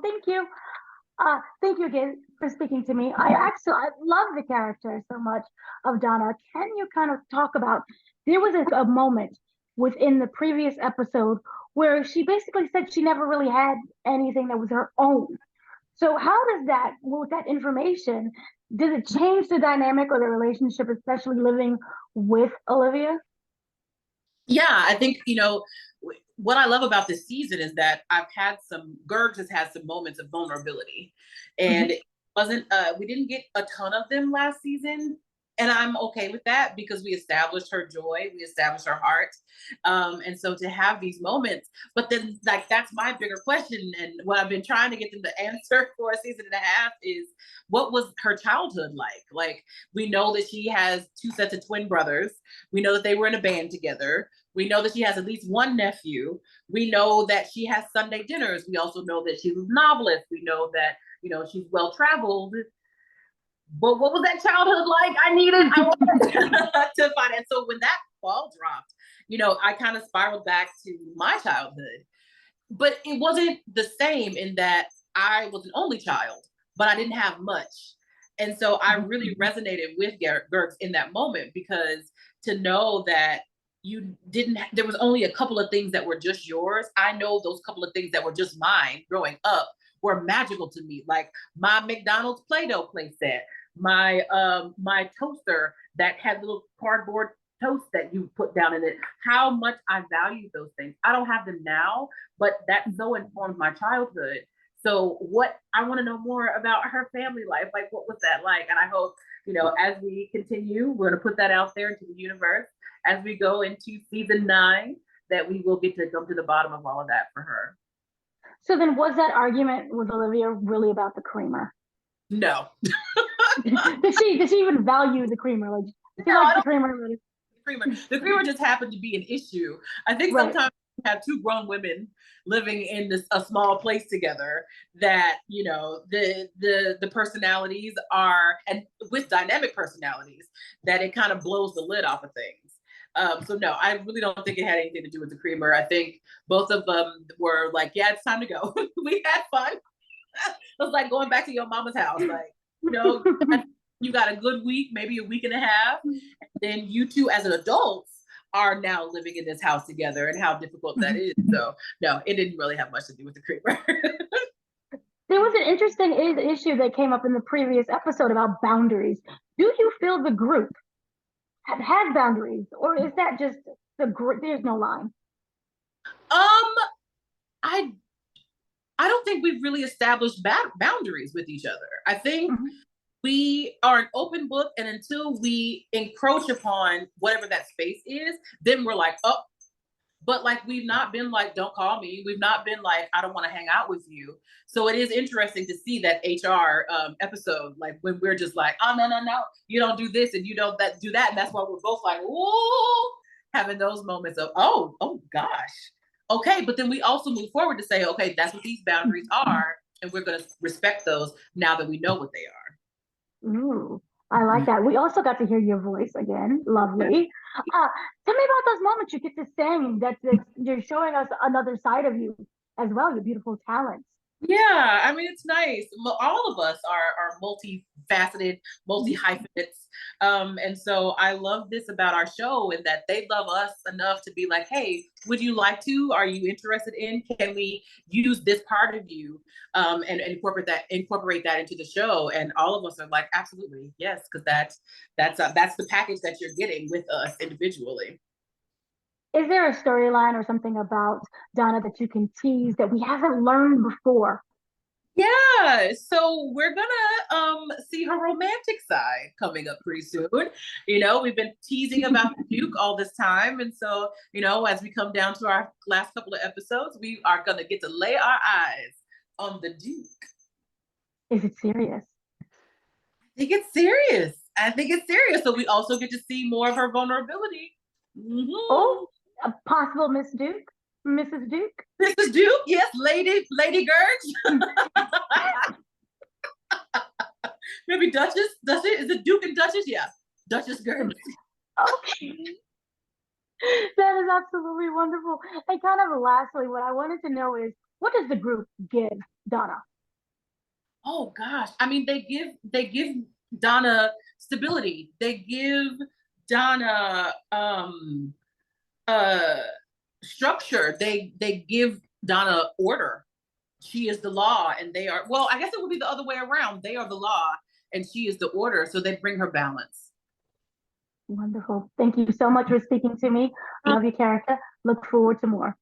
Thank you. Thank you again for speaking to me. I love the character so much of Donna. Can you kind of talk about, there was a moment within the previous episode where she basically said she never really had anything that was her own. So how does that, with that information, does it change the dynamic or the relationship, especially living with Olivia? Yeah, I think, what I love about this season is that Gurgs has had some moments of vulnerability. And Mhm. it wasn't, we didn't get a ton of them last season. And I'm okay with that because we established her joy, we established her heart. And so to have these moments, but then, like, that's my bigger question. And what I've been trying to get them to answer for a season and a half is, what was her childhood like? Like, we know that she has two sets of twin brothers. We know that they were in a band together. We know that she has at least one nephew. We know that she has Sunday dinners. We also know that she's a novelist. We know that, she's well traveled. But what was that childhood like? I wanted to find it. So when that ball dropped, I kind of spiraled back to my childhood. But it wasn't the same in that I was an only child, but I didn't have much. And so I really resonated with Gurgs in that moment, because to know that there was only a couple of things that were just yours. I know those couple of things that were just mine growing up were magical to me. Like my McDonald's Play-Doh playset, my toaster that had little cardboard toast that you put down in it, how much I value those things. I don't have them now, but that so informed my childhood. So what I want to know more about her family life, like what was that like? And I hope, as we continue, we're going to put that out there into the universe as we go into season 9, that we will get to come to the bottom of all of that for her. So then was that argument with Olivia really about the creamer? No. Did she even value the creamer? Like she No, likes the creamer. The creamer just happened to be an issue. I think Right. sometimes we have two grown women living in a small place together, that the personalities are, and with dynamic personalities, that it kind of blows the lid off of things. So no, I really don't think it had anything to do with the creamer. I think both of them were like, yeah, it's time to go. We had fun. It was like going back to your mama's house. Like, you got a good week, maybe a week and a half. And then you two as an adults are now living in this house together, and how difficult that is. So no, it didn't really have much to do with the creamer. There was an interesting issue that came up in the previous episode about boundaries. Do you feel the group had boundaries, or is that just the group? There's no line. I I don't think we've really established boundaries with each other. I think we are an open book, and until we encroach upon whatever that space is, then we're like, oh. But like, we've not been like, don't call me. We've not been like, I don't want to hang out with you. So it is interesting to see that HR episode, like when we're just like, oh no, you don't do this and you don't do that, and that's why we're both like, whoa, having those moments of, oh gosh, okay. But then we also move forward to say, okay, that's what these boundaries are, and we're going to respect those now that we know what they are. Ooh, I like that. We also got to hear your voice again. Lovely. Tell me about those moments you get to sing. You're showing us another side of you as well. Your beautiful talents. Yeah, I mean, it's nice. All of us are multifaceted, multi-hyphenates. And so I love this about our show, and that they love us enough to be like, hey, would you like to? Are you interested in? Can we use this part of you, and incorporate that into the show? And all of us are like, absolutely, yes, because that's the package that you're getting with us individually. Is there a storyline or something about Donna that you can tease that we haven't learned before? Yeah, so we're gonna see her romantic side coming up pretty soon. We've been teasing about the Duke all this time, and so as we come down to our last couple of episodes, we are gonna get to lay our eyes on the Duke. Is it serious? I think it's serious. So we also get to see more of her vulnerability. Oh, a possible Miss Duke, Mrs. Duke. Mrs. Duke, yes, Lady Gurgs. Maybe Duchess. Is it Duke and Duchess? Yeah, Duchess Gurgs. Okay. That is absolutely wonderful. And kind of lastly, what I wanted to know is, what does the group give Donna? Oh gosh. I mean, they give Donna stability. They give Donna uh structure. They give Donna order. She is the law and they are, well, I guess it would be the other way around. They are the law and she is the order. So they bring her balance. Wonderful. Thank you so much for speaking to me. I love your character. Look forward to more.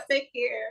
Take care.